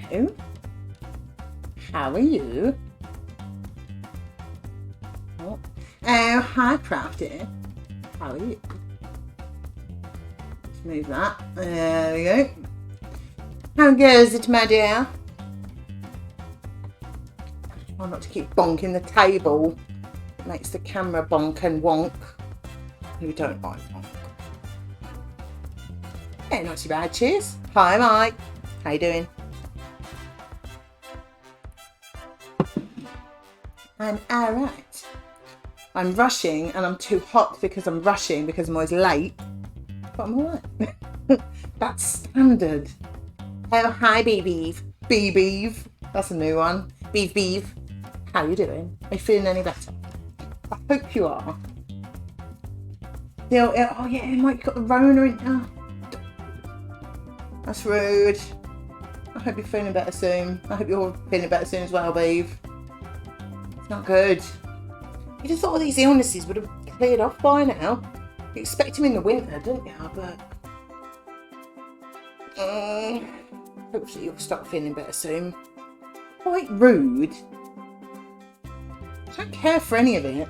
Hello. How are you? Oh, hi, Crafty. How are you? Let's move that. There we go. How goes it, my dear? Try not to keep bonking the table. It makes the camera bonk and wonk. We don't like bonk. Yeah, not too bad. Cheers. Hi, Mike. How you doing? I'm alright. I'm rushing and I'm too hot because I'm rushing because I'm always late. But I'm alright. That's standard. Oh, hi, Beeve. Beeve. That's a new one. Beeve. How you doing? Are you feeling any better? I hope you are. Oh yeah, Mike, you got the Rona in now. That's rude. I hope you're feeling better soon. I hope you're feeling better soon as well, Beeve. It's not good. You just thought all these illnesses would have cleared off by now. You expect them in the winter, didn't you? But hopefully you'll start feeling better soon. Quite rude. I don't care for any of it.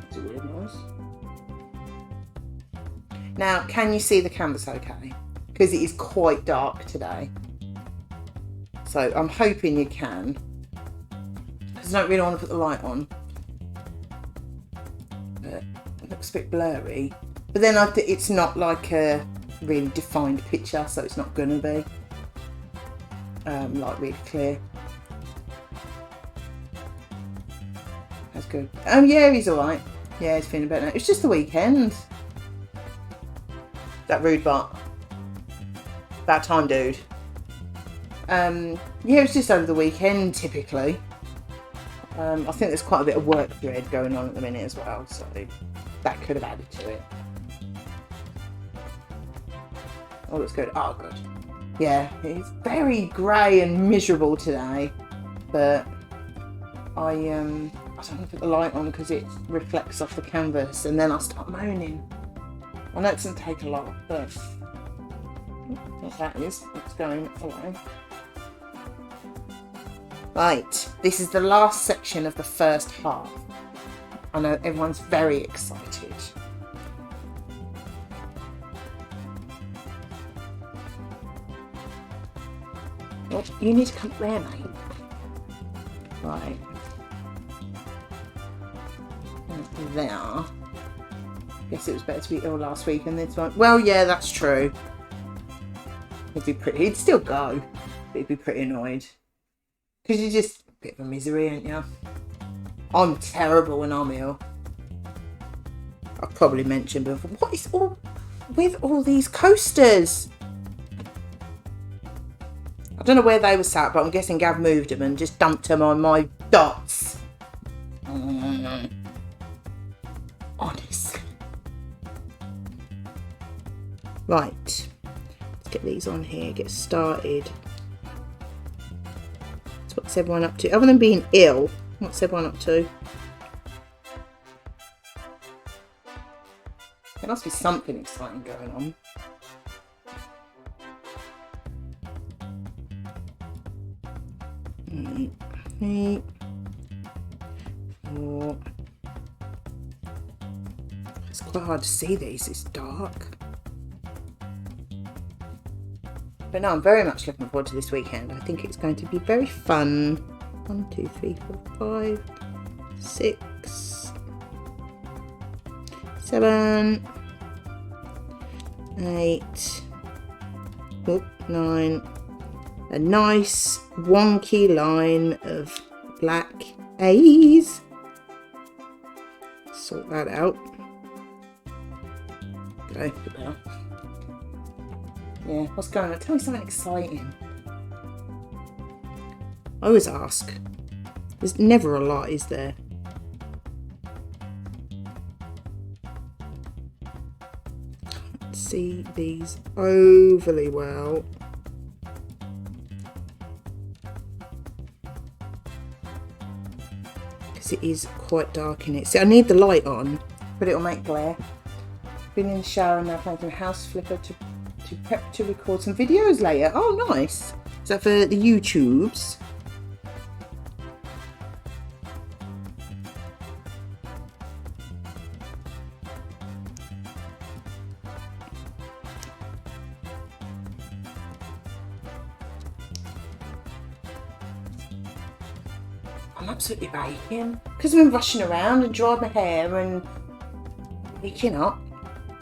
That's a weird noise. Now, can you see the canvas okay? Because it is quite dark today. So I'm hoping you can. Because I don't really want to put the light on. But it looks a bit blurry. But then it's not like a really defined picture, so it's not going to be like really clear. That's good. Oh yeah, he's alright. Yeah, he's feeling better now. It's just the weekend. That rude butt. That time, dude. Yeah, it's just over the weekend typically. I think there's quite a bit of work thread going on at the minute as well, so that could have added to it. Oh, that's good. Oh, good. Yeah, it's very grey and miserable today, but I don't want to put the light on because it reflects off the canvas, and then I'll start moaning. I know it doesn't take a lot, but what that is, it's going away. Right, this is the last section of the first half. I know everyone's very excited. Oh, you need to come there, mate. Right. And there. Guess it was better to be ill last week and this one. Well, yeah, that's true. He'd still go. But he'd be pretty annoyed. Because you're just a bit of a misery, aren't you? I'm terrible when I'm ill. I've probably mentioned before. What is all with all these coasters? I don't know where they were sat, but I'm guessing Gav moved them and just dumped them on my dots. Honestly. Right. Let's get these on here, get started. What's everyone up to? Other than being ill, what's everyone up to? There must be something exciting going on. Eight, 4. It's quite hard to see these, it's dark. But no, I'm very much looking forward to this weekend. I think it's going to be very fun. 1, 2, 3, 4, 5, 6, 7, 8, 9. A nice wonky line of black A's. Sort that out. Okay, good now. Yeah, what's going on? Tell me something exciting. I always ask. There's never a lot, is there? Can't see these overly well. Because it is quite dark in it. See, I need the light on, but it'll make glare. Been in the shower and now playing some house flipper to to prep to record some videos later. Oh, nice. Is that for the YouTubes? I'm absolutely baking because I've been rushing around and dried my hair and waking up.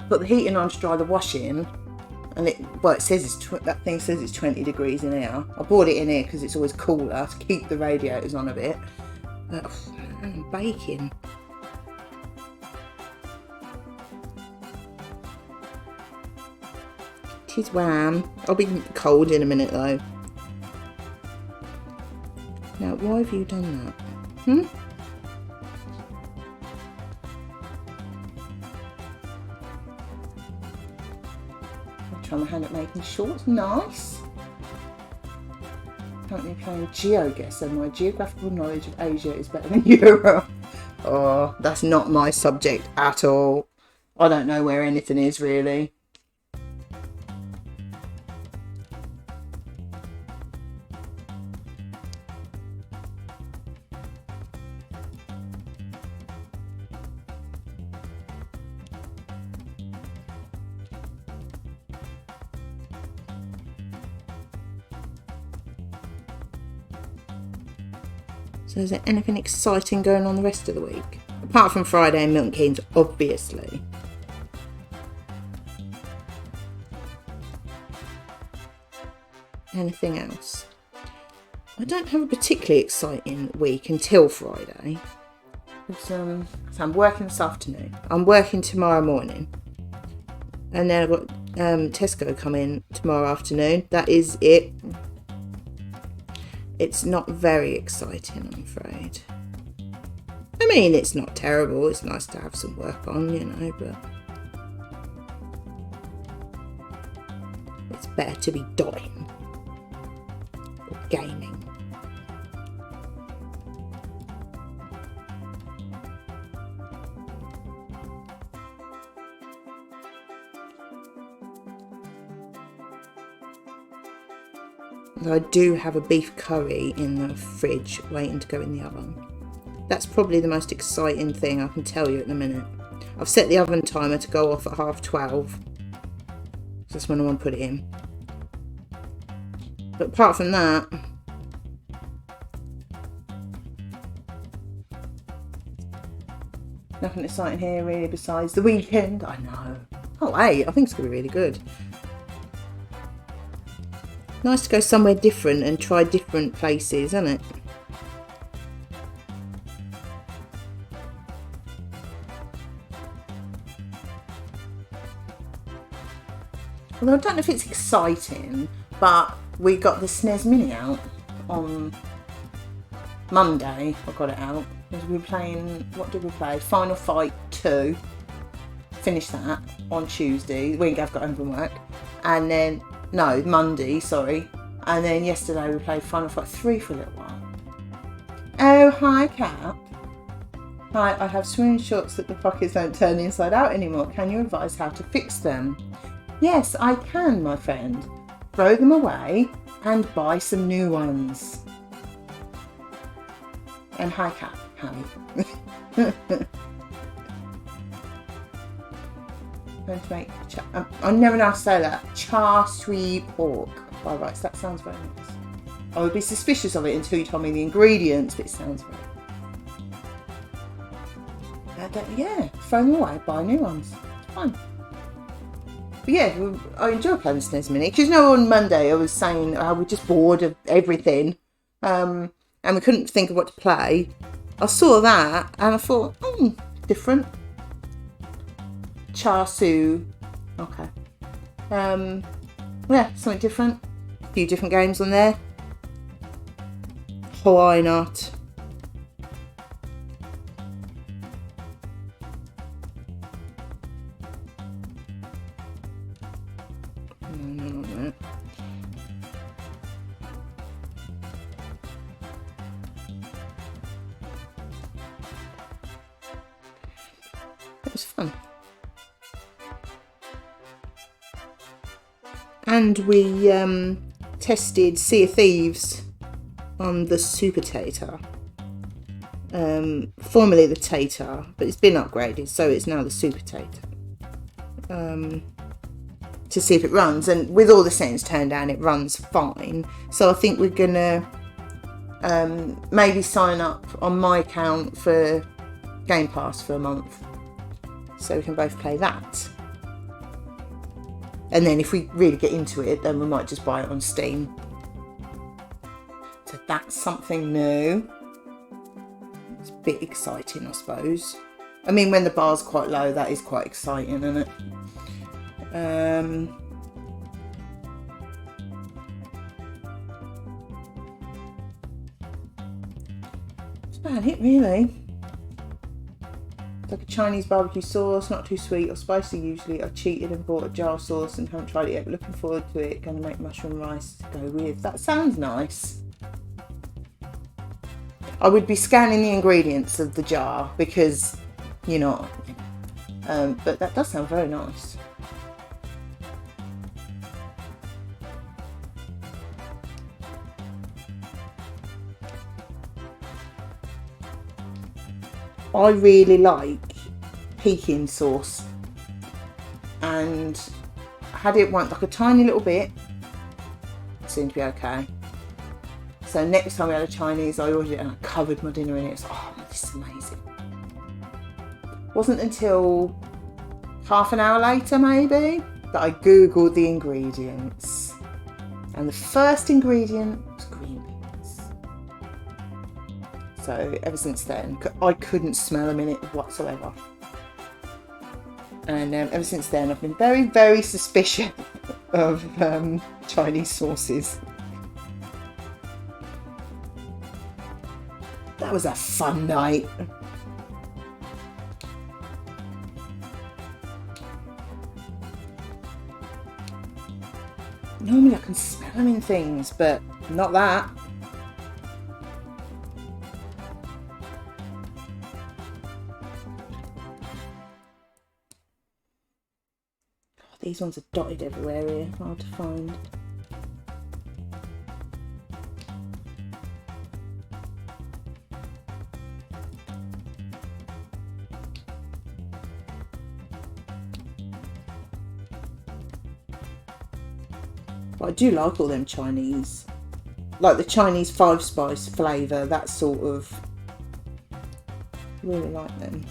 Put the heating on to dry the washing, and it says that thing says it's 20 degrees in here. I brought it in here because it's always cooler to keep the radiators on a bit. But I'm baking. She's wham. I'll be cold in a minute though. Now, why have you done that? I'm trying my hand at making shorts. Nice. Currently playing GeoGuess, and my geographical knowledge of Asia is better than Europe. Oh, that's not my subject at all. I don't know where anything is really. So is there anything exciting going on the rest of the week? Apart from Friday and Milton Keynes, obviously. Anything else? I don't have a particularly exciting week until Friday. So I'm working this afternoon. I'm working tomorrow morning. And then I've got Tesco coming tomorrow afternoon. That is it. It's not very exciting, I'm afraid. I mean, it's not terrible. It's nice to have some work on, you know, but it's better to be dotting or gaming. I do have a beef curry in the fridge waiting to go in the oven. That's probably the most exciting thing I can tell you at the minute. I've set the oven timer to go off at 12:30. That's when I want to put it in. But apart from that, nothing exciting here really besides the weekend. I know. Oh hey, I think it's going to be really good. Nice to go somewhere different and try different places, isn't it? Although I don't know if it's exciting, but we got the SNES Mini out on Monday. I got it out. We were playing, what did we play? Final Fight 2. Finished that on Tuesday. The week I've got home from work. And then no, Monday, sorry. And then yesterday we played Final Fight 3 for a little while. Oh, hi, Cap. Hi, I have screenshots that the pockets don't turn inside out anymore. Can you advise how to fix them? Yes, I can, my friend. Throw them away and buy some new ones. And hi, Cap. Hi. Going to make I never know how to say that. Char siu pork. All right, so that sounds very nice. I would be suspicious of it until you told me the ingredients, but it sounds very yeah, throw them away, buy new ones. It's fine. But yeah, I enjoy playing SNES Mini because you know on Monday I was saying how we're just bored of everything, and we couldn't think of what to play. I saw that and I thought, different. Char siu. Okay. Yeah, something different. A few different games on there. Why not? No. It was fun. and we tested Sea of Thieves on the Super Tater. Formerly the Tater, but it's been upgraded, so it's now the Super Tater. To see if it runs, and with all the settings turned down, it runs fine. So I think we're gonna maybe sign up on my account for Game Pass for a month, so we can both play that. And then if we really get into it, then we might just buy it on Steam. So that's something new. It's a bit exciting, I suppose. I mean, when the bar's quite low, that is quite exciting, isn't it? That's about it, really. It's like a Chinese barbecue sauce, not too sweet or spicy usually. I cheated and bought a jar of sauce and haven't tried it yet, but looking forward to it. Gonna make mushroom rice to go with. That sounds nice. I would be scanning the ingredients of the jar because, you know, but that does sound very nice. I really like Peking sauce, and I had it once, like a tiny little bit. It seemed to be okay. So next time we had a Chinese, I ordered it and I covered my dinner in it. It's like, oh, this is amazing. Wasn't until half an hour later, maybe, that I googled the ingredients, and the first ingredient was green beans. So ever since then, I couldn't smell them in it whatsoever. And ever since then, I've been very, very suspicious of Chinese sauces. That was a fun night. Normally I can smell them in things, but not that. These ones are dotted everywhere here, hard to find. But I do like all them Chinese, like the Chinese 5-spice flavour, that sort of, really like them.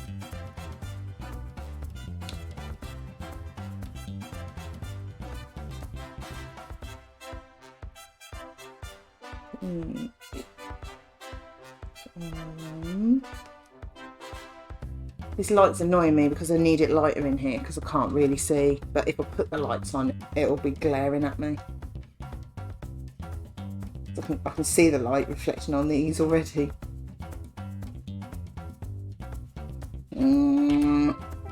This light's annoying me because I need it lighter in here because I can't really see, but if I put the lights on, it'll be glaring at me. I can see the light reflecting on these already.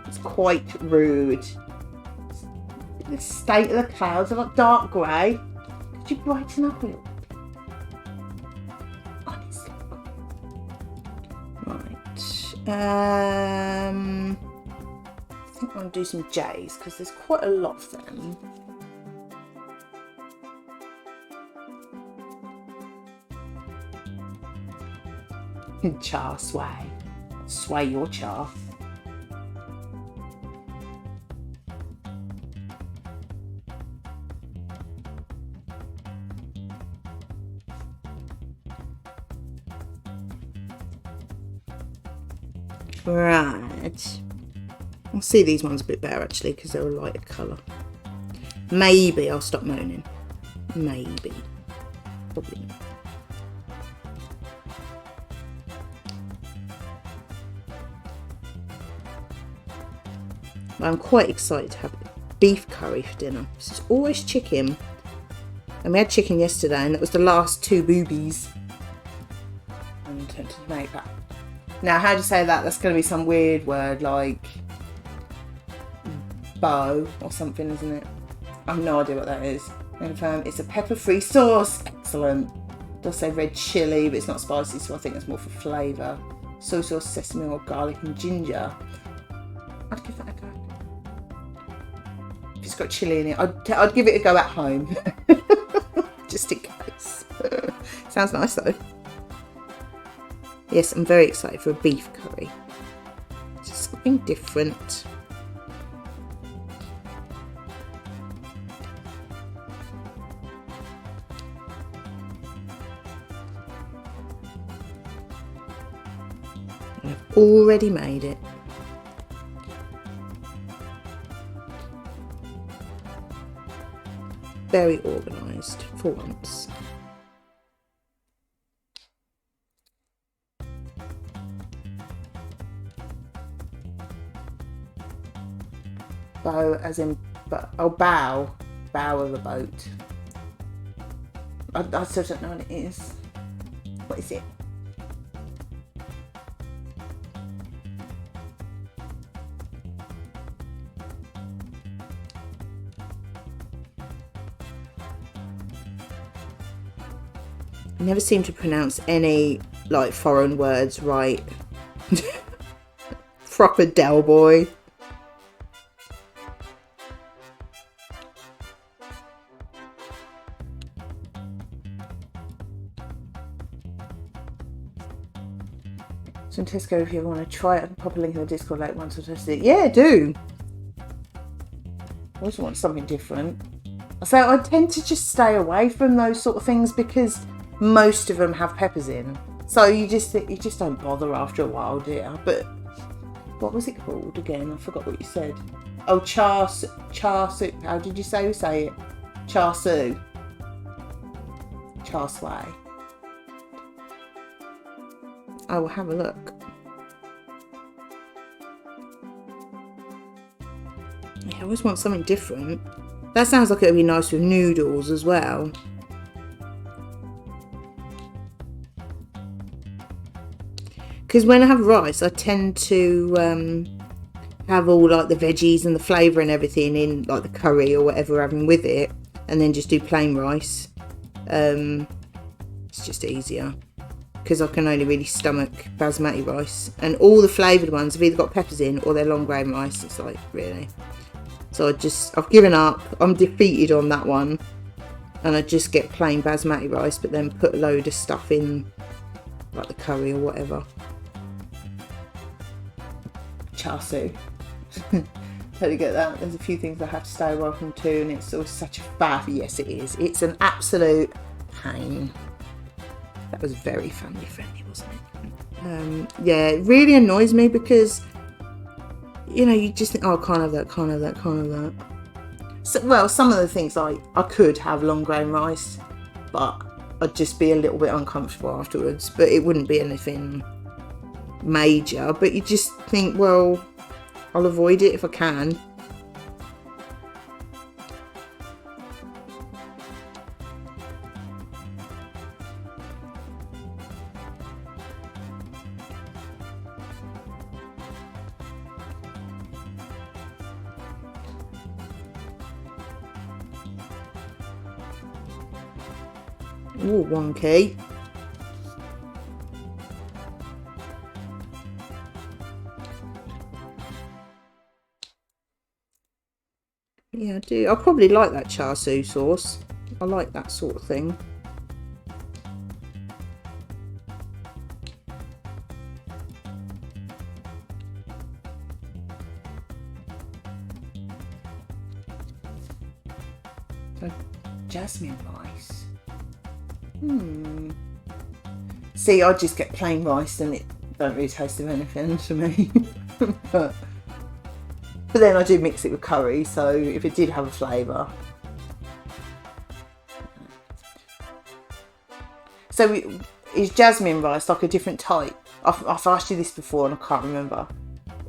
It's quite rude. The state of the clouds are like dark grey. Could you brighten up a little? Honestly. Right. I think I'm going to do some J's because there's quite a lot of them. Char sway. Sway your char. Right. I'll see these ones a bit better actually because they're a lighter colour. Maybe I'll stop moaning. Maybe. Probably not. I'm quite excited to have beef curry for dinner. This is always chicken. And we had chicken yesterday and that was the last 2 boobies. I'm tempted to make that. Now, how do you say that? That's going to be some weird word like bow or something, isn't it? I have no idea what that is. And it's a pepper-free sauce. Excellent. It does say red chilli, but it's not spicy, so I think it's more for flavour. Soy sauce, sesame oil, garlic and ginger. I'd give that a go. If it's got chili in it. I'd give it a go at home. Just in case. Sounds nice though. Yes, I'm very excited for a beef curry. Just something different. I've already made it. Very organised for once. Bow as in, bow of a boat. I still don't know what it is. What is it? I never seem to pronounce any like foreign words right. Proper Del Boy. So in Tesco, if you ever want to try it, I can pop a link in the Discord like once or test it. Yeah, do. I always want something different. So I tend to just stay away from those sort of things because most of them have peppers in. So you just don't bother after a while, do you? But what was it called again? I forgot what you said. Oh, char siu. How did you say it? Char siu. Char sway. I will have a look. Yeah, I always want something different. That sounds like it would be nice with noodles as well. Because when I have rice, I tend to have all like the veggies and the flavour and everything in like the curry or whatever we're having with it, and then just do plain rice. It's just easier because I can only really stomach basmati rice, and all the flavoured ones have either got peppers in or they're long grain rice. It's like, really. So I've given up. I'm defeated on that one, and I just get plain basmati rice, but then put a load of stuff in, like the curry or whatever. Char siu. Totally get that. There's a few things I have to stay away from too, and it's always such a faff. Yes, it is. It's an absolute pain. That was very family friendly, wasn't it? Yeah, it really annoys me because, you know, you just think, oh, I can't have that. So, well, some of the things I could have long grain rice, but I'd just be a little bit uncomfortable afterwards. But it wouldn't be anything major. But you just think, well, I'll avoid it if I can. Ooh, wonky. Yeah, I do. I probably like that char siu sauce. I like that sort of thing. So, jasmine rice. See, I just get plain rice and it don't really taste of anything to me. but then I do mix it with curry, so if it did have a flavour. So is jasmine rice like a different type? I've asked you this before and I can't remember.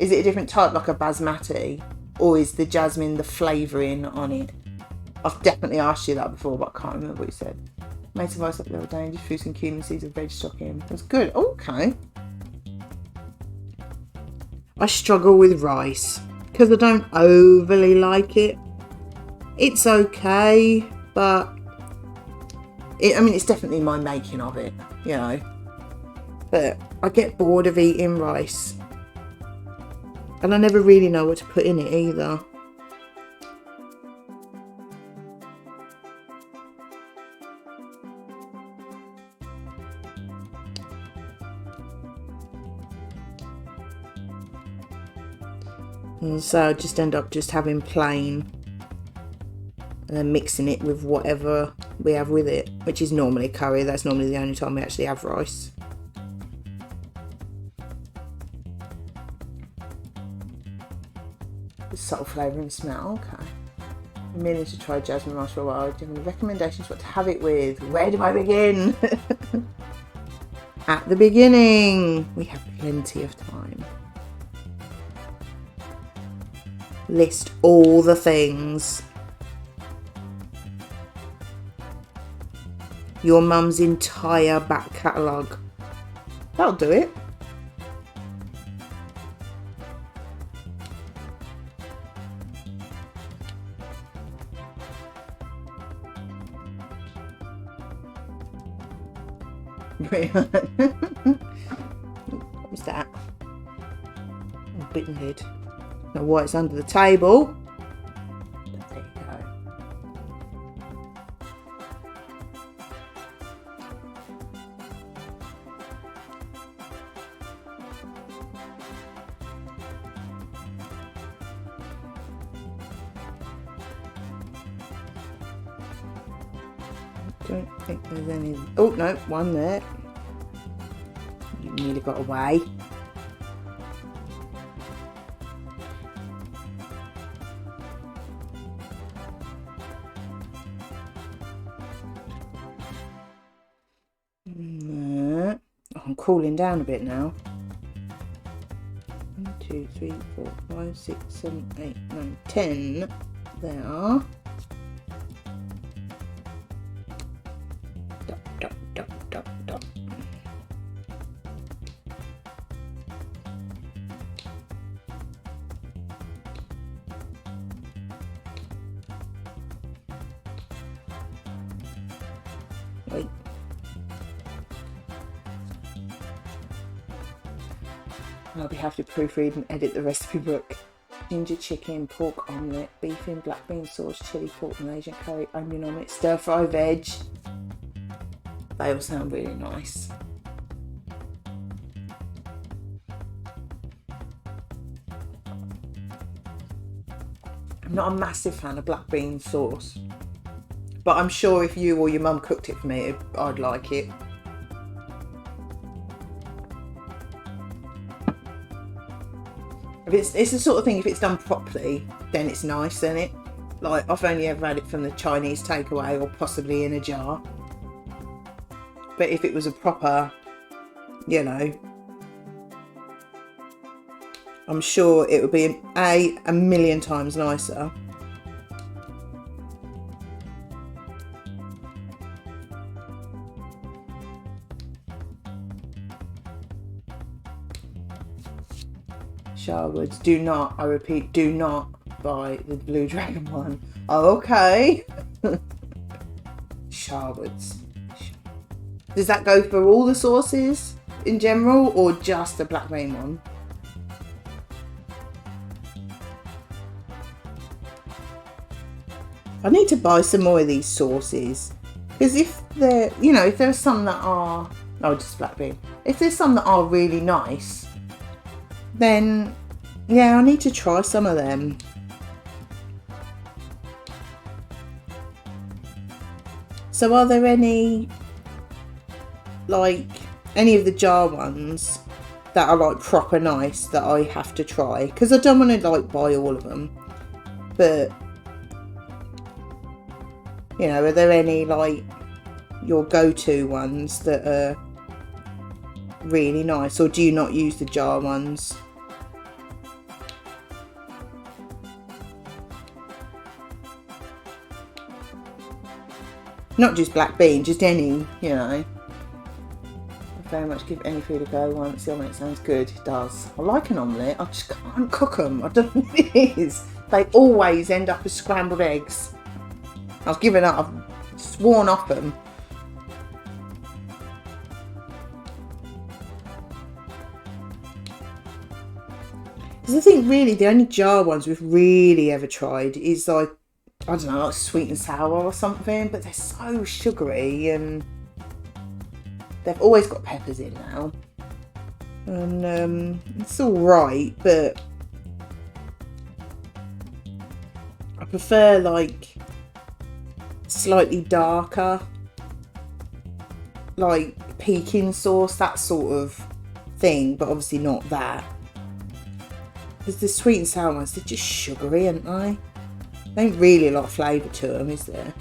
Is it a different type, like a basmati? Or is the jasmine the flavouring on it? I've definitely asked you that before, but I can't remember what you said. Made some rice up the other day and just threw some cumin seeds and veg stock in. That's good. Okay. I struggle with rice because I don't overly like it. It's okay, but I mean, it's definitely my making of it, you know. But I get bored of eating rice. And I never really know what to put in it either. And so I just end up just having plain and then mixing it with whatever we have with it, which is normally curry. That's normally the only time we actually have rice. The subtle flavour and smell, okay. I'm meaning to try jasmine rice for a while. Do you have any recommendations what to have it with? Where do I begin? At the beginning. We have plenty of time. List all the things. Your mum's entire back catalogue. That'll do it. What's that? Oh, bitten lid. Know why it's under the table. There you go. Don't think there's any. Oh no, one there. You nearly got away. I'm cooling down a bit now. 1, 2, 3, 4, 5, 6, 7, 8, 9, 10. There. Dot, dot, dot, dot, dot. Wait. I'll be have to proofread and edit the recipe book. Ginger chicken, pork omelette, beef in black bean sauce, chili pork, Malaysian curry, onion omelette, stir fry veg. They all sound really nice. I'm not a massive fan of black bean sauce, but I'm sure if you or your mum cooked it for me, I'd like it. It's the sort of thing, if it's done properly, then it's nice, isn't it? Like, I've only ever had it from the Chinese takeaway or possibly in a jar. But if it was a proper, you know, I'm sure it would be a million times nicer. Sharwood's. Do not, I repeat, do not buy the Blue Dragon one. Oh, okay. Sharwood's. Does that go for all the sauces in general or just the black bean one? I need to buy some more of these sauces. Because if they're, you know, if there's some that are, oh, just black bean. If there's some that are really nice, then yeah, I need to try some of them. So are there any, like, any of the jar ones that are like proper nice that I have to try? Because I don't want to like buy all of them, but you know, are there any like your go-to ones that are really nice, or do you not use the jar ones? Not just black bean, just any, you know. I very much give any food a go once. The omelette sounds good. It does. I like an omelette. I just can't cook them. I don't know what it is. They always end up as scrambled eggs. I've given up. I've sworn off them. Because I think really the only jar ones we've really ever tried is like, I don't know, like sweet and sour or something, but they're so sugary and they've always got peppers in now. And it's all right, but prefer like slightly darker, like Peking sauce, that sort of thing, but obviously not that. Because the sweet and sour ones, they're just sugary, aren't they? There ain't really a lot of flavour to them, is there?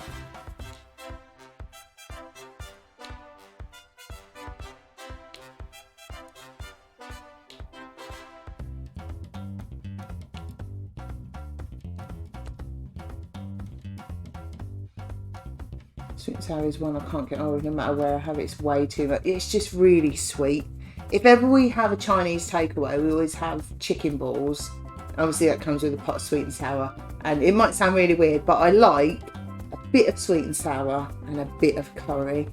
Sweet and sour is one I can't get over no matter where I have it. It's way too much. It's just really sweet. If ever we have a Chinese takeaway, we always have chicken balls. Obviously that comes with a pot of sweet and sour. And it might sound really weird, but I like a bit of sweet and sour and a bit of curry,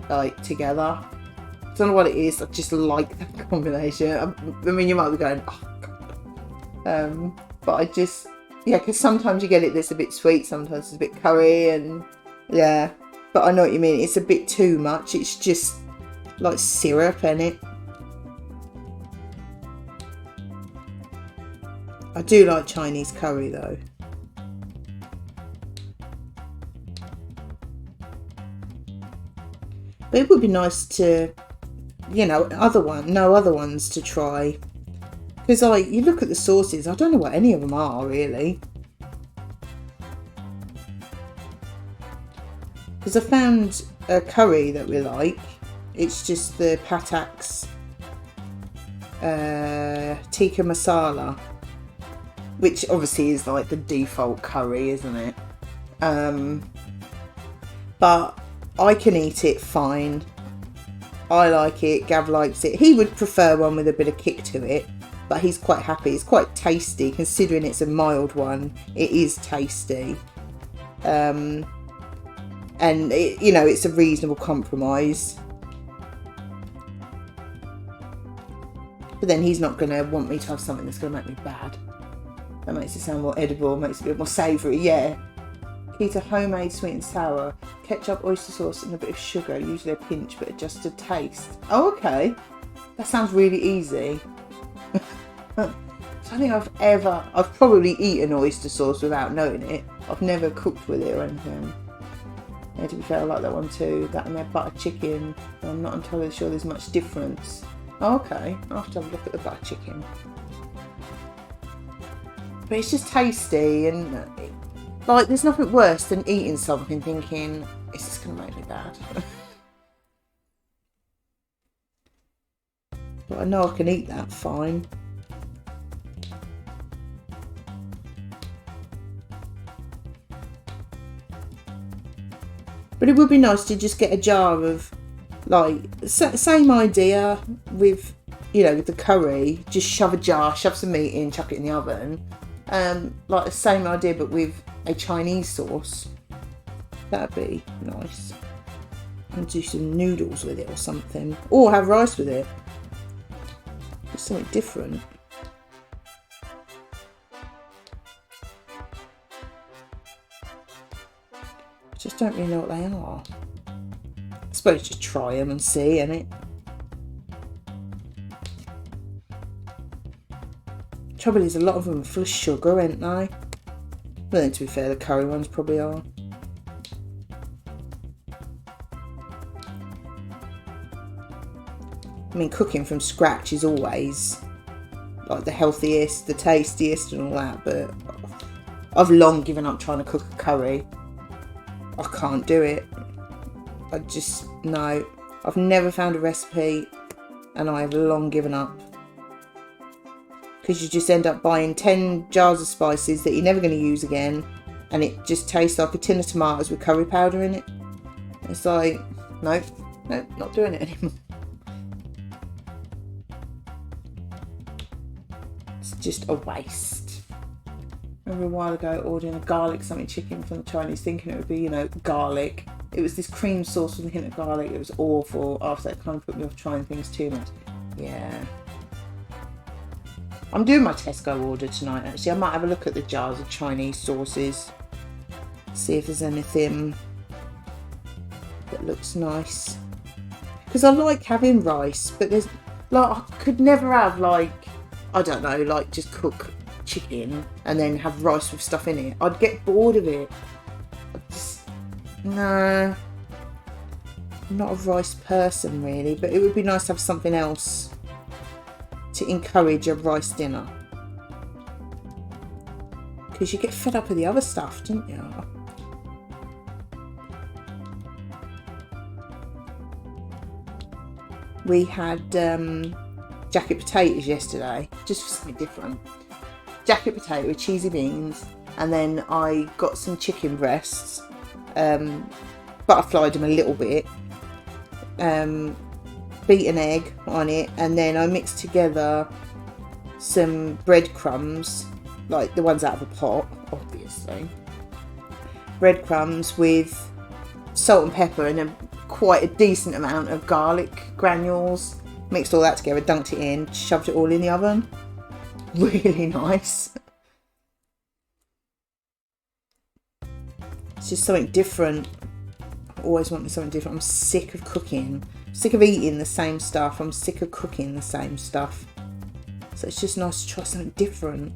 like, together. I don't know what it is, I just like that combination. I mean, you might be going, oh God. But I just, yeah, because sometimes you get it that's a bit sweet, sometimes it's a bit curry, and yeah. But I know what you mean, it's a bit too much. It's just like syrup, innit? I do like Chinese curry though. But it would be nice to, you know, no other ones to try. Because like, you look at the sauces, I don't know what any of them are really. Because I found a curry that we like. It's just the Patak's tikka masala, which obviously is like the default curry, isn't it? But I can eat it fine. I like it. Gav likes it. He would prefer one with a bit of kick to it, but he's quite happy. It's quite tasty considering it's a mild one. It is tasty. And it, you know, it's a reasonable compromise. But then he's not going to want me to have something that's going to make me bad. That makes it sound more edible, makes it a bit more savoury, yeah. Keto homemade sweet and sour, ketchup, oyster sauce and a bit of sugar, usually a pinch, but adjust to taste. Oh, okay. That sounds really easy. I don't think I've probably eaten oyster sauce without knowing it. I've never cooked with it or anything. Yeah, to be fair, I like that one too. That and their butter chicken. I'm not entirely sure there's much difference. Oh, okay, I'll have to have a look at the butter chicken. But it's just tasty, and like, there's nothing worse than eating something thinking, is this going to make me bad? But I know I can eat that fine. But it would be nice to just get a jar of, like, same idea with, you know, with the curry. Just shove some meat in, chuck it in the oven. Like the same idea, but with a Chinese sauce. That'd be nice. And do some noodles with it or something. Or have rice with it. Just something different. I just don't really know what they are. I suppose just try them and see, innit? Trouble is, a lot of them are full of sugar, aren't they? But then, to be fair, the curry ones probably are. I mean, cooking from scratch is always like the healthiest, the tastiest and all that, but I've long given up trying to cook a curry. I can't do it. I just, no. I've never found a recipe and I have long given up. Because you just end up buying 10 jars of spices that you're never going to use again, and it just tastes like a tin of tomatoes with curry powder in it. It's like, nope, not doing it anymore. It's just a waste. Remember a while ago ordering a garlic something chicken from the Chinese, thinking it would be, you know, garlic. It was this cream sauce with a hint of garlic. It was awful. After that, kind of put me off trying things too much. Yeah. I'm doing my Tesco order tonight, actually. I might have a look at the jars of Chinese sauces. See if there's anything that looks nice. Because I like having rice, but there's, like, I could never have, like, I don't know, like, just cook chicken and then have rice with stuff in it. I'd get bored of it. No, I'm not a rice person really, but it would be nice to have something else to encourage a rice dinner. Because you get fed up with the other stuff, don't you? We had jacket potatoes yesterday, just for something different. Jacket potato with cheesy beans, and then I got some chicken breasts, butterflied them a little bit, beat an egg on it, and then I mixed together some breadcrumbs, like the ones out of a pot, obviously. Breadcrumbs with salt and pepper and quite a decent amount of garlic granules. Mixed all that together, dunked it in, shoved it all in the oven. Really nice. It's just something different. I always wanted something different. I'm sick of cooking. I'm sick of eating the same stuff. I'm sick of cooking the same stuff. So it's just nice to try something different.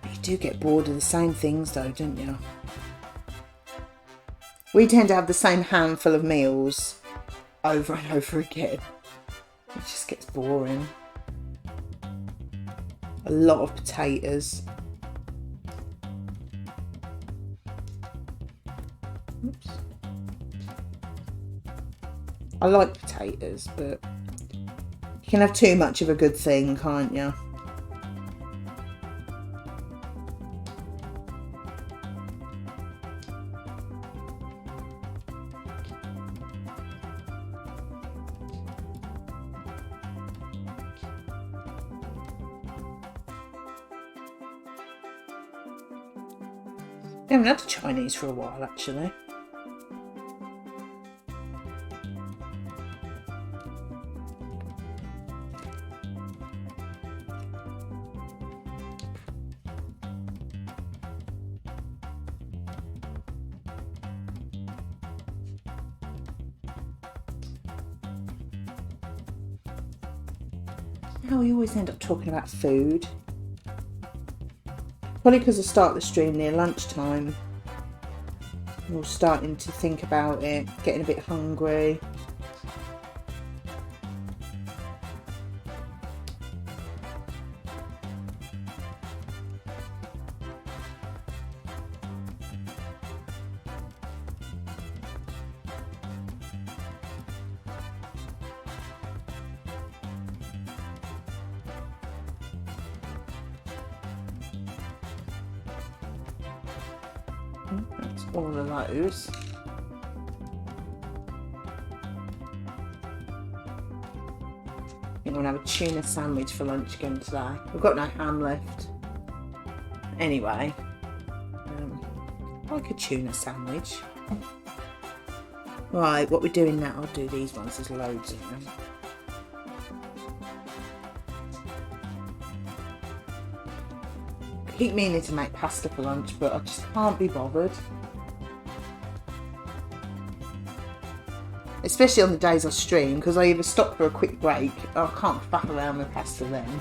You do get bored of the same things though, don't you? We tend to have the same handful of meals over and over again. It just gets boring. A lot of potatoes. Oops. I like potatoes, but you can have too much of a good thing, can't you? I haven't had the Chinese for a while, actually. Now we always end up talking about food. Probably because I start the stream near lunchtime. We're starting to think about it, getting a bit hungry. That's all of those. I'm going to have a tuna sandwich for lunch again today. We've got no ham left. Anyway, I like a tuna sandwich. Right, what we're doing now, I'll do these ones, there's loads of them. I keep meaning to make pasta for lunch, but I just can't be bothered. Especially on the days I stream, because I either stop for a quick break, I can't faff around with pasta then,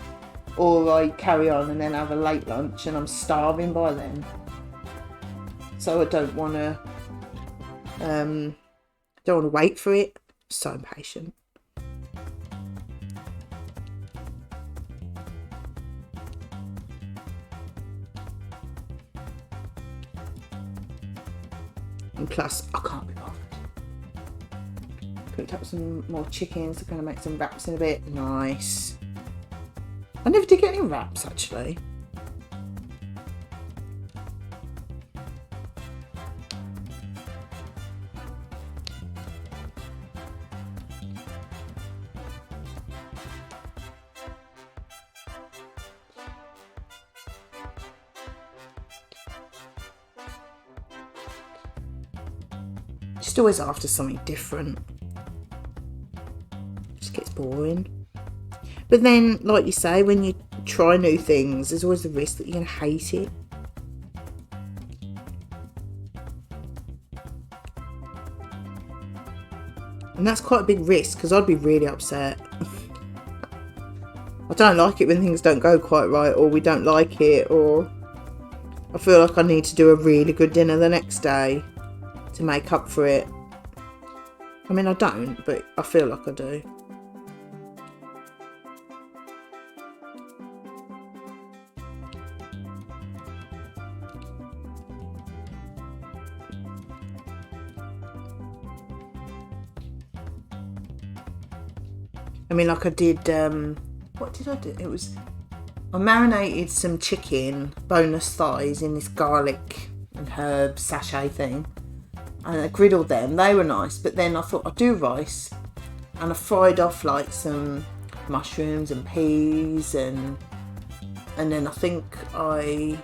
or I carry on and then have a late lunch and I'm starving by then. So I don't want to wait for it. So impatient. And plus, I can't be bothered. Cooked up some more chickens. I'm going to make some wraps in a bit. Nice. I never did get any wraps, actually. Just always after something different. Just gets boring. But then, like you say, when you try new things, there's always the risk that you're going to hate it. And that's quite a big risk, because I'd be really upset. I don't like it when things don't go quite right, or we don't like it, or I feel like I need to do a really good dinner the next day to make up for it. I mean, I don't, but I feel like I do. I mean, like I did, what did I do? I marinated some chicken, boneless thighs, in this garlic and herb sachet thing. And I griddled them. They were nice. But then I thought I'd do rice. And I fried off like some mushrooms and peas. And then I think did I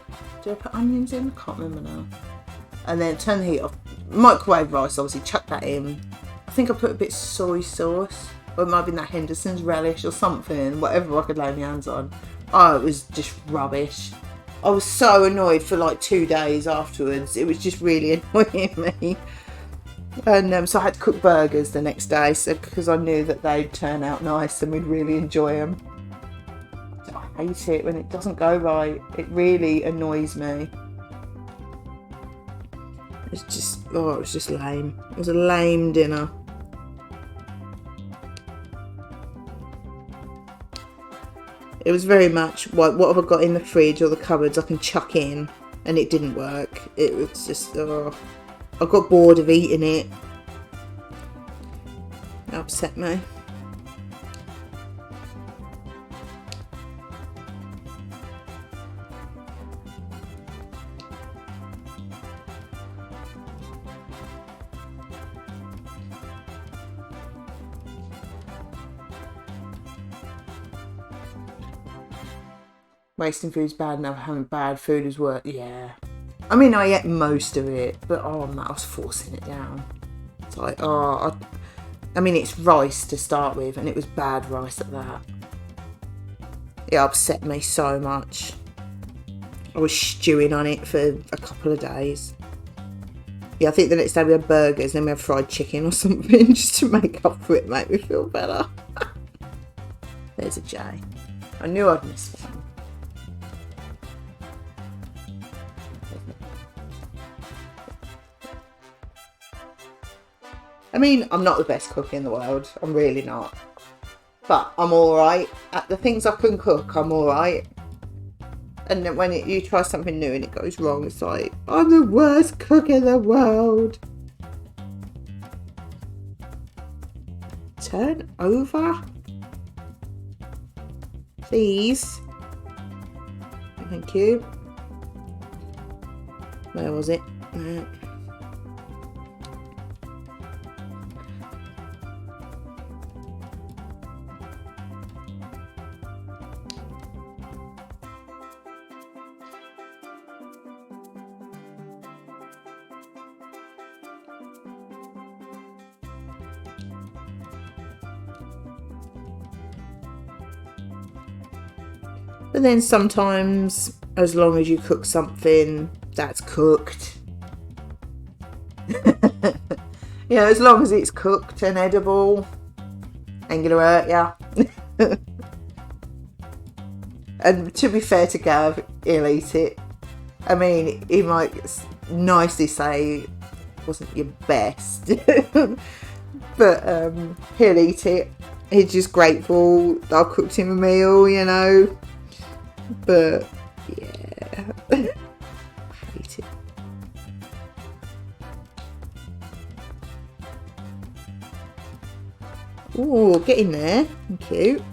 put onions in? I can't remember now. And then turn the heat off. Microwave rice, obviously, chuck that in. I think I put a bit of soy sauce. Or it might have been that Henderson's relish or something. Whatever I could lay my hands on. Oh, it was just rubbish. I was so annoyed for like 2 days afterwards. It was just really annoying me. And so I had to cook burgers the next day, because I knew that they'd turn out nice and we'd really enjoy them. I hate it when it doesn't go right. It really annoys me. It was just lame. It was a lame dinner. It was very much, what have I got in the fridge or the cupboards I can chuck in, and it didn't work. It was just, I got bored of eating it. It upset me. Wasting food's bad enough, having bad food is worse. Yeah. I mean, I ate most of it, but I was forcing it down. It's like, I mean, it's rice to start with, and it was bad rice at that. It upset me so much. I was stewing on it for a couple of days. Yeah, I think the next day we had burgers, then we had fried chicken or something, just to make up for it, make me feel better. There's a J. I knew I'd miss one. I mean, I'm not the best cook in the world. I'm really not. But I'm alright. At the things I can cook, I'm alright. And then when you try something new and it goes wrong, it's like, I'm the worst cook in the world. Turn over. Please. Thank you. Where was it? But then sometimes, as long as you cook something that's cooked, as long as it's cooked and edible, ain't gonna hurt ya. And to be fair to Gav, he'll eat it. I mean, he might nicely say it wasn't your best, but he'll eat it. He's just grateful that I cooked him a meal, But yeah, I hate it. Ooh, get in there. Thank you.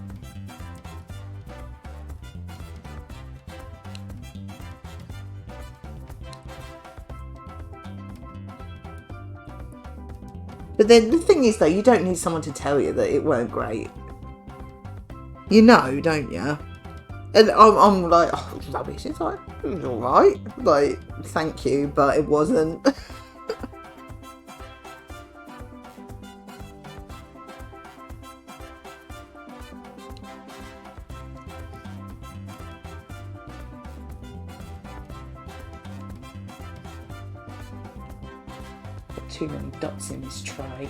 But then the thing is, though, you don't need someone to tell you that it weren't great. You know, don't you? And I'm like, oh, it's rubbish. It's like, it was alright. Like, thank you, but it wasn't. too many dots in this tray.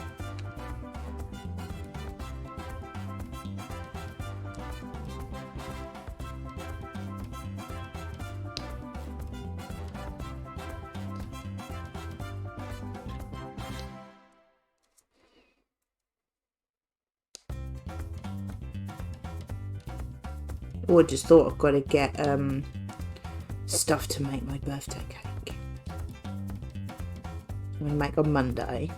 Or just thought I've got to get stuff to make my birthday cake. I'm going to make on Monday,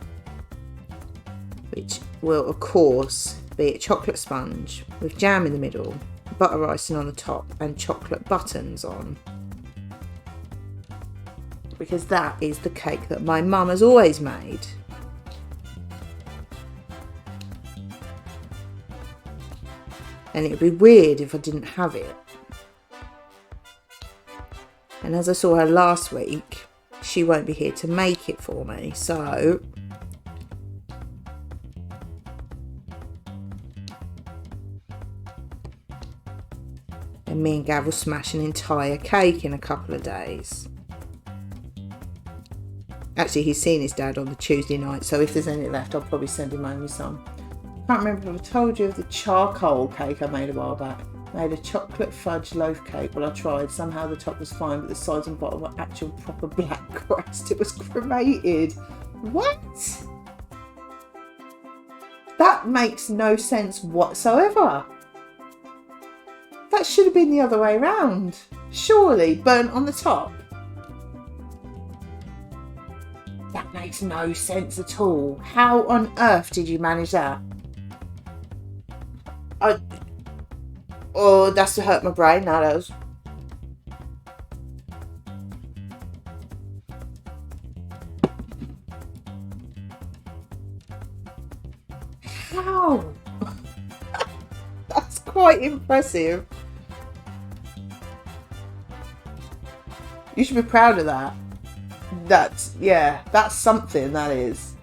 which will of course be a chocolate sponge with jam in the middle, butter icing on the top and chocolate buttons on, because that is the cake that my mum has always made. And it would be weird if I didn't have it. And as I saw her last week, she won't be here to make it for me. So and me and Gav will smash an entire cake in a couple of days. Actually, he's seen his dad on the Tuesday night, so if there's any left, I'll probably send him over some. I can't remember if I told you of the charcoal cake I made a while back. I made a chocolate fudge loaf cake. Well, I tried. Somehow the top was fine, but the sides and bottom were actual proper black crust. It was cremated. What? That makes no sense whatsoever. That should have been the other way around. Surely, burnt on the top. That makes no sense at all. How on earth did you manage that? Oh, that's to hurt my brain, that is. How? That's quite impressive. You should be proud of that. That's something, that is.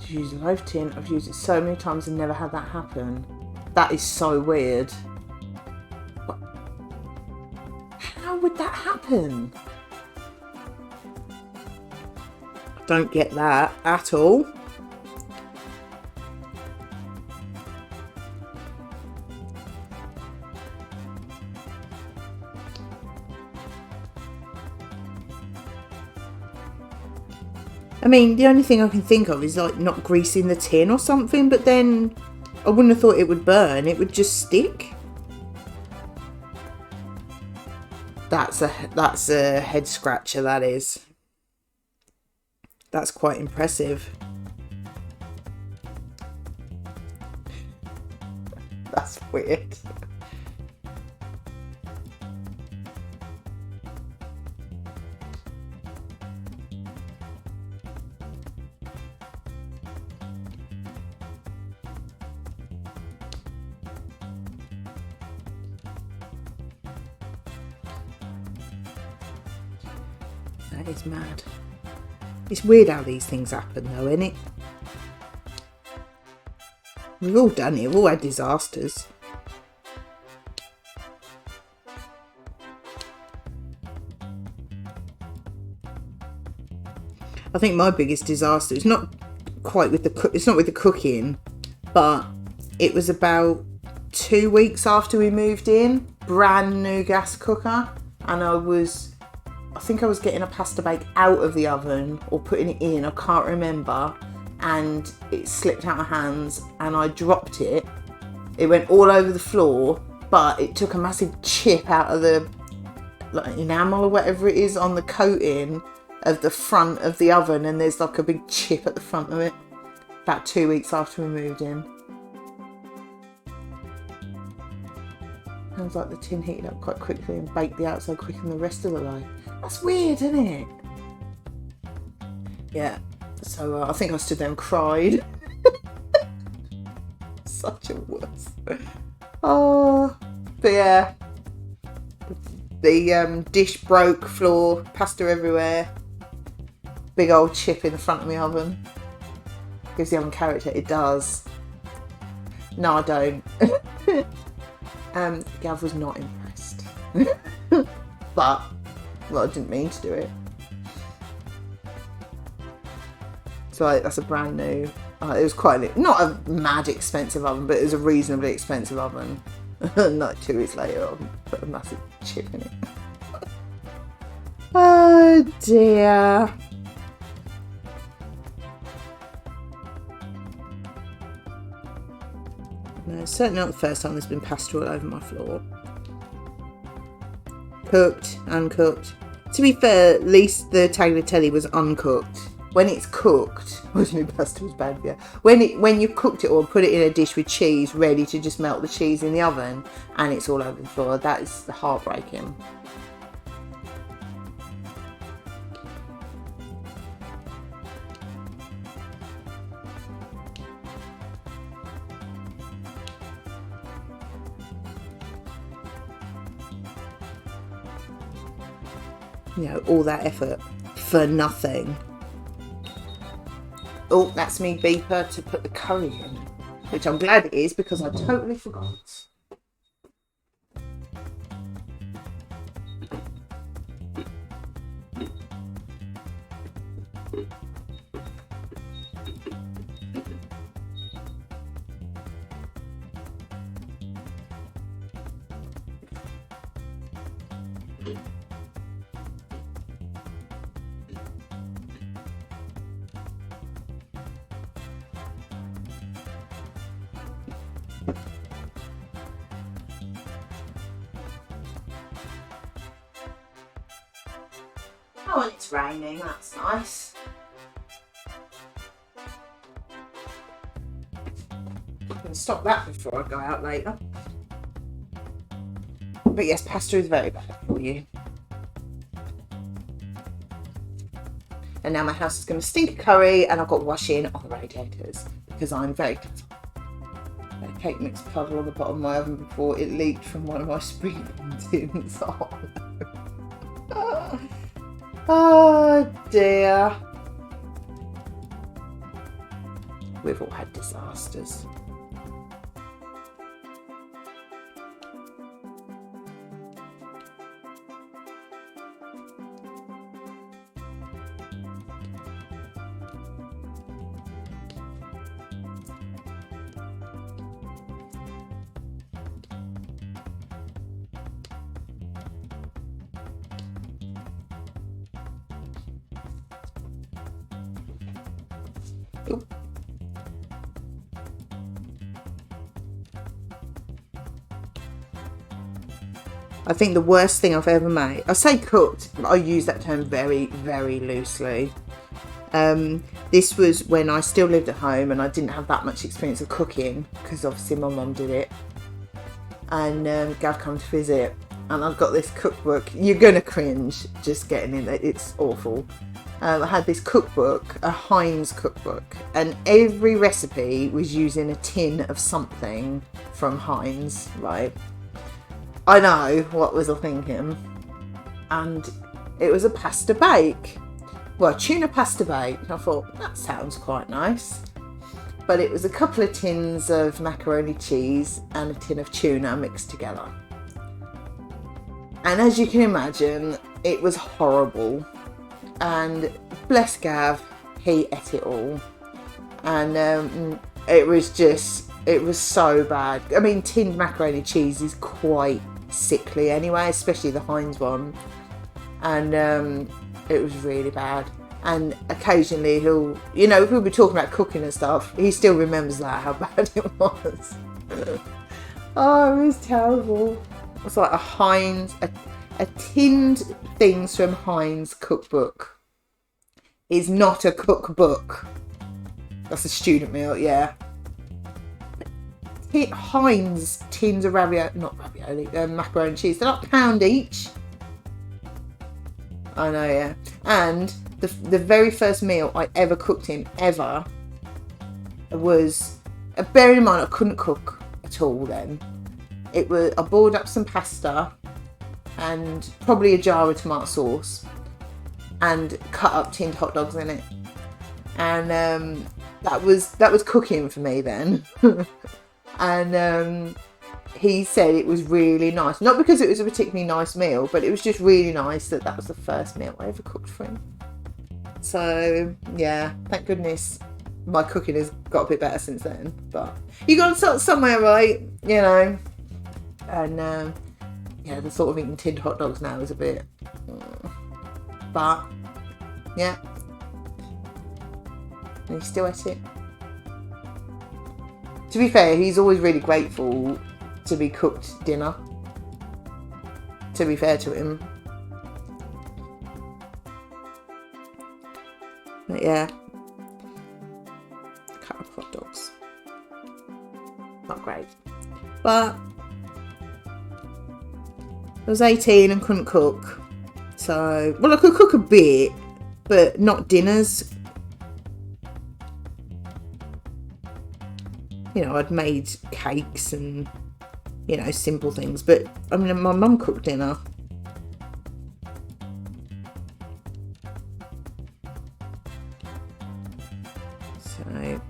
To use a loaf tin, I've used it so many times and never had that happen. That is so weird. What? How would that happen? I don't get that at all. I mean, the only thing I can think of is like not greasing the tin or something, but then I wouldn't have thought it would burn. It would just stick. That's a head scratcher, that is. That's quite impressive. That's weird. That is mad. It's weird how these things happen though, isn't it? We've all done it, we've all had disasters. I think my biggest disaster is not quite with the cooking, but it was about 2 weeks after we moved in, brand new gas cooker, and I think I was getting a pasta bake out of the oven or putting it in, I can't remember, and it slipped out of my hands and I dropped it. It went all over the floor, but it took a massive chip out of the enamel or whatever it is on the coating of the front of the oven, and there's like a big chip at the front of it. About 2 weeks after we moved in. Sounds like the tin heated up quite quickly and baked the outside quicker than the rest of the loaf. That's weird, isn't it? Yeah. So I think I stood there and cried. such a wuss. Oh, but yeah. The dish broke, floor, pasta everywhere. Big old chip in the front of my oven. Gives the oven character. It does. No, I don't. Gav was not impressed. But, well, I didn't mean to do it. So that's a brand new. It was quite not a mad expensive oven, but it was a reasonably expensive oven. Like 2 weeks later, I put a massive chip in it. Oh dear. No, it's certainly not the first time there's been pasta all over my floor. Cooked, uncooked. To be fair, at least the tagliatelle was uncooked. When it's cooked, pasta was bad, yeah. When you cooked it or put it in a dish with cheese, ready to just melt the cheese in the oven, and it's all over the floor, that is heartbreaking. You know, all that effort for nothing. Oh, that's me beeper to put the curry in, which I'm glad it is because I totally forgot. Oh, and it's raining, that's nice. I can stop that before I go out later. But yes, pasta is very bad for you. And now my house is going to stink of curry, and I've got washing on the radiators because I'm very clever. A cake mix puddle on the bottom of my oven before it leaked from one of my spring tins. Oh dear. We've all had disasters. I think the worst thing I've ever made, I say cooked, but I use that term very, very loosely. This was when I still lived at home and I didn't have that much experience of cooking because obviously my mum did it. And Gav come to visit and I've got this cookbook. You're going to cringe just getting in it. It's awful. I had this cookbook, a Heinz cookbook, and every recipe was using a tin of something from Heinz, right? I know, what was I thinking? And it was a pasta bake. Well, tuna pasta bake. I thought, that sounds quite nice. But it was a couple of tins of macaroni cheese and a tin of tuna mixed together. And as you can imagine, it was horrible. And bless Gav, he ate it all. And it was so bad. I mean, tinned macaroni cheese is quite sickly anyway, especially the Heinz one. And it was really bad. And occasionally he'll, you know, if we'll be talking about cooking and stuff, he still remembers that, how bad it was. Oh, it was terrible. It's like a Heinz, a tinned things from Heinz cookbook is not a cookbook. That's a student meal, yeah. Heinz tins of macaroni cheese. They're not £1 each. I know, yeah. And the very first meal I ever cooked him, ever, was Bearing in mind I couldn't cook at all then. I boiled up some pasta and probably a jar of tomato sauce and cut up tinned hot dogs in it. And that was cooking for me then. And he said it was really nice. Not because it was a particularly nice meal, but it was just really nice that was the first meal I ever cooked for him. So, yeah, thank goodness my cooking has got a bit better since then. But you got to start somewhere, right? You know. And, yeah, the thought of eating tinned hot dogs now is a bit... But, yeah. And he still ate it. To be fair, he's always really grateful to be cooked dinner. To be fair to him. But yeah. Cut up hot dogs. Not great. But I was 18 and couldn't cook. So, well, I could cook a bit, but not dinners. You know, I'd made cakes and, you know, simple things. But, I mean, my mum cooked dinner. So, I'm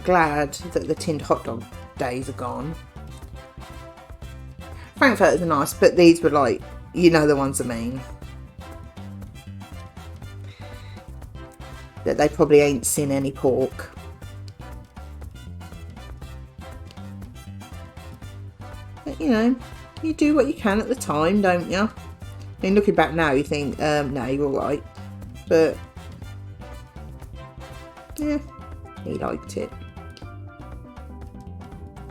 glad that the tinned hot dog days are gone. Frankfurters are nice, but these were like, you know the ones I mean. That they probably ain't seen any pork. But, you know, you do what you can at the time, don't you? I mean, looking back now, you think, no, you're alright. But, yeah, he liked it.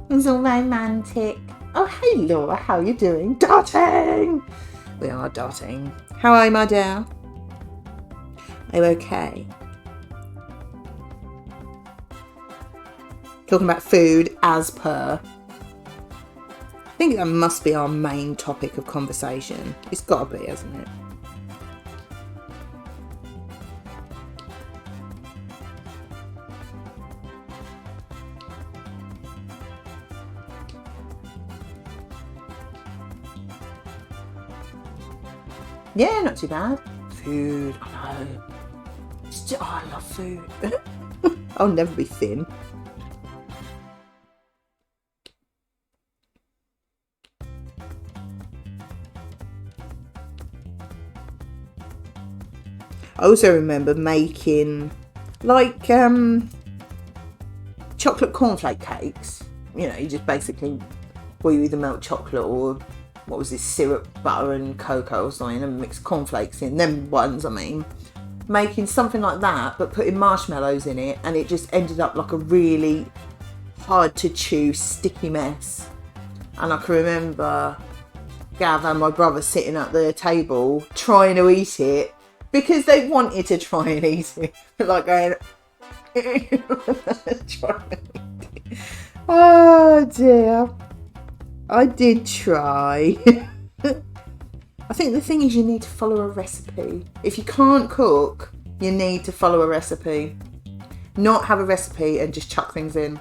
It was all romantic. Oh, hey Laura, how are you doing? Darting! We are darting. How are you, my dear? Are you okay? Talking about food as per. I think that must be our main topic of conversation. It's got to be, hasn't it? Yeah, not too bad. Food, I know. I love food. I'll never be thin. I also remember making like chocolate cornflake cakes. You know, you just basically, well, you either melt chocolate or what was this, syrup, butter and cocoa or something, and mix cornflakes in them ones. I mean, making something like that but putting marshmallows in it, and it just ended up like a really hard to chew sticky mess. And I can remember Gav and my brother sitting at the table trying to eat it because they wanted to try and eat it, like going trying to eat it. Oh dear, I did try. I think the thing is you need to follow a recipe. If you can't cook, you need to follow a recipe. Not have a recipe and just chuck things in.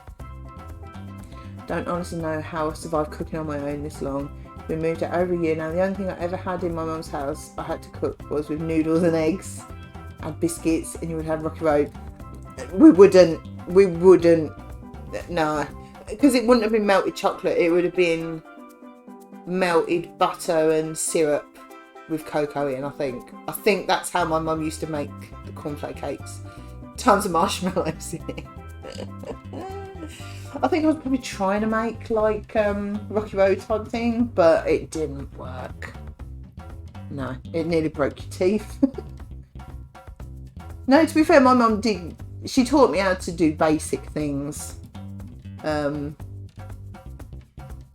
Don't honestly know how I survived cooking on my own this long. We moved out over a year now. The only thing I ever had in my mum's house I had to cook was with noodles and eggs and biscuits, and you would have Rocky Road. We wouldn't, no. Because it wouldn't have been melted chocolate. It would have been melted butter and syrup with cocoa in, I think. I think that's how my mum used to make the cornflake cakes. Tons of marshmallows in it. I think I was probably trying to make like Rocky Road type thing, but it didn't work. No, it nearly broke your teeth. No, to be fair, my mum did. She taught me how to do basic things. But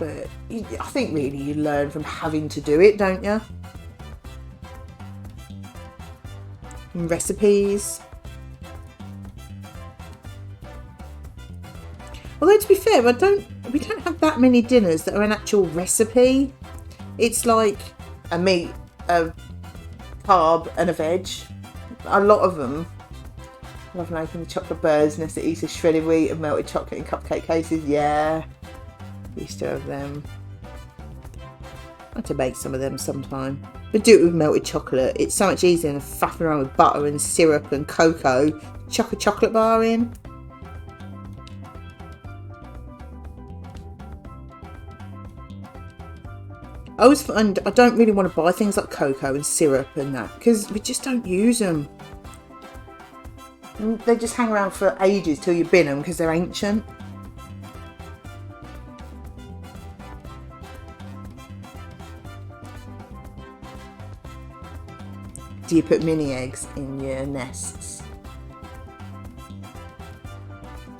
I think really you learn from having to do it, don't you? And recipes. Although to be fair, we don't have that many dinners that are an actual recipe. It's like a meat, a carb and a veg. A lot of them. Love making the chocolate bird's nest that eats a shredded wheat and melted chocolate in cupcake cases. Yeah, we used to have them. I had to make some of them sometime. But do it with melted chocolate. It's so much easier than faffing around with butter and syrup and cocoa. Chuck a chocolate bar in. I always find I don't really want to buy things like cocoa and syrup and that because we just don't use them. And they just hang around for ages till you bin them because they're ancient. Do you put mini eggs in your nests?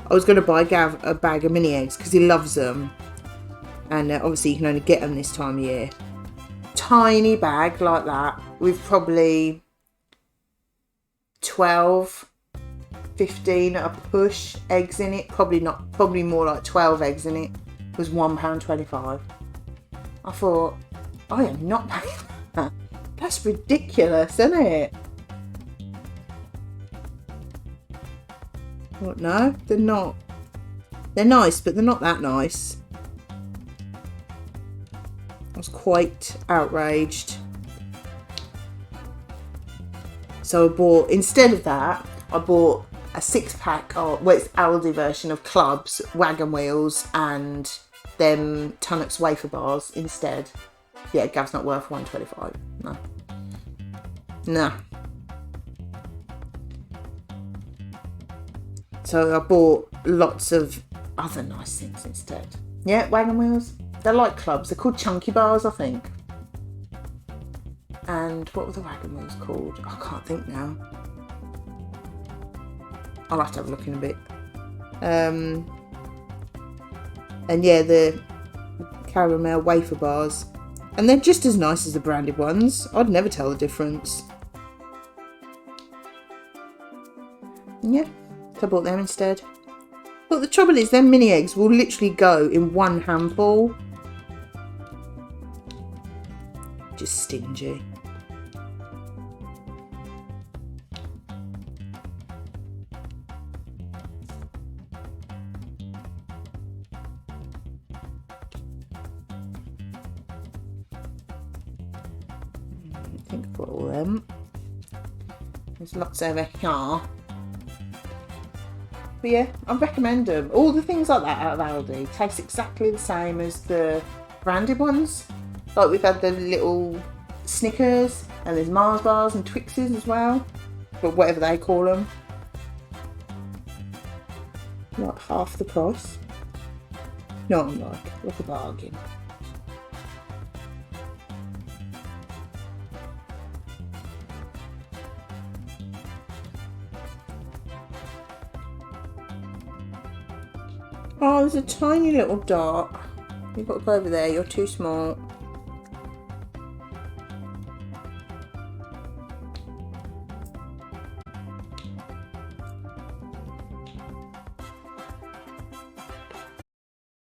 I was going to buy Gav a bag of mini eggs because he loves them. And obviously you can only get them this time of year. Tiny bag like that with probably 12, 15 at a push eggs in it. Probably more like 12 eggs in it. It was £1.25. I thought, I am not paying that. That's ridiculous, isn't it? What? No, they're not. They're nice, but they're not that nice. I was quite outraged. So I bought, instead of that, I bought a 6-pack of, well, it's Aldi version of Clubs, Wagon Wheels, and them Tunnocks wafer bars instead. Yeah, Gav's not worth £1.25. No. No. So I bought lots of other nice things instead. Yeah, Wagon Wheels. They're like Clubs. They're called Chunky Bars, I think. And what were the Wagon Wheels called? I can't think now. I'll have to have a look in a bit. And yeah, the caramel wafer bars. And they're just as nice as the branded ones. I'd never tell the difference. Yeah, so I bought them instead. But the trouble is, them mini eggs will literally go in one handful. Just stingy. I think I've got all them. There's lots over here. But yeah, I recommend them. All the things like that out of Aldi taste exactly the same as the branded ones. Like we've had the little Snickers and there's Mars bars and Twixes as well. But whatever they call them. Like half the price. No, I'm like a bargain. Oh, there's a tiny little dot. You've got to go over there. You're too small.